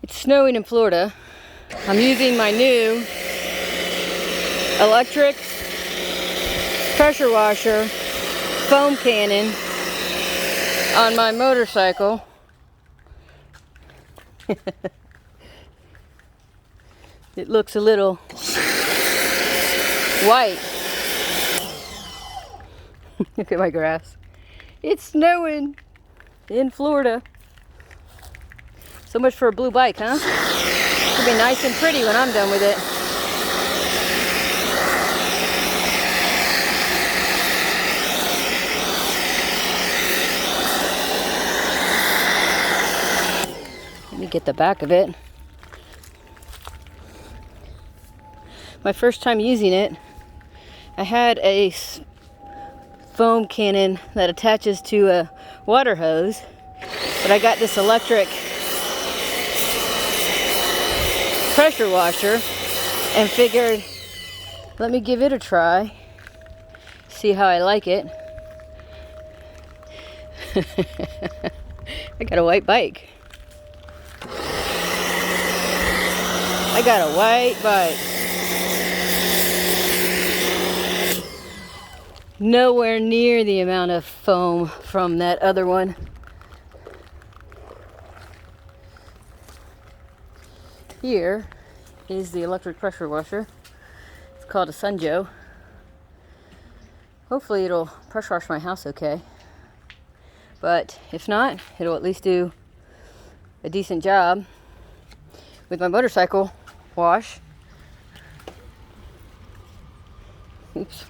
It's snowing in Florida. I'm using my new electric pressure washer foam cannon on my motorcycle. It looks a little white. Look at my grass. It's snowing in Florida. So much for a blue bike, huh? It'll be nice and pretty when I'm done with it. Let me get the back of it. My first time using it, I had a foam cannon that attaches to a water hose, but I got this electric pressure washer and figured, let me give it a try, see how I like it. I got a white bike. I got a white bike. Nowhere near the amount of foam from that other one. Here is the electric pressure washer. It's called a Sun Joe. Hopefully it'll pressure wash my house okay. But if not, it'll at least do a decent job with my motorcycle wash. Oops.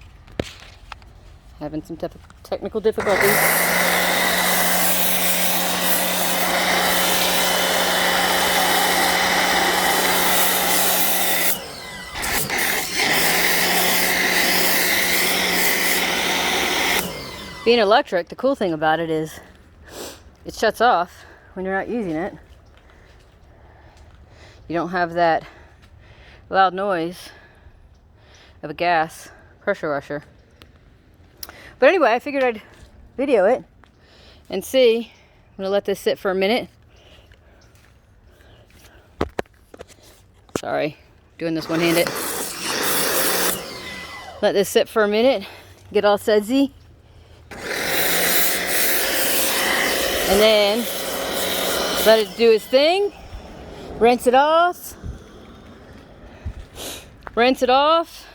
Having some technical difficulties. Being electric, the cool thing about it is it shuts off when you're not using it. You don't have that loud noise of a gas pressure washer. But anyway, I figured I'd video it and see. I'm gonna let this sit for a minute. Sorry, doing this one-handed. Let this sit for a minute, get all sudsy. And then let it do its thing. Rinse it off. Rinse it off.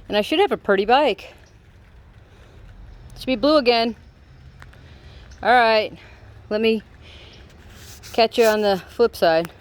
And I should have a pretty bike. It should be blue again. Alright, let me catch you on the flip side.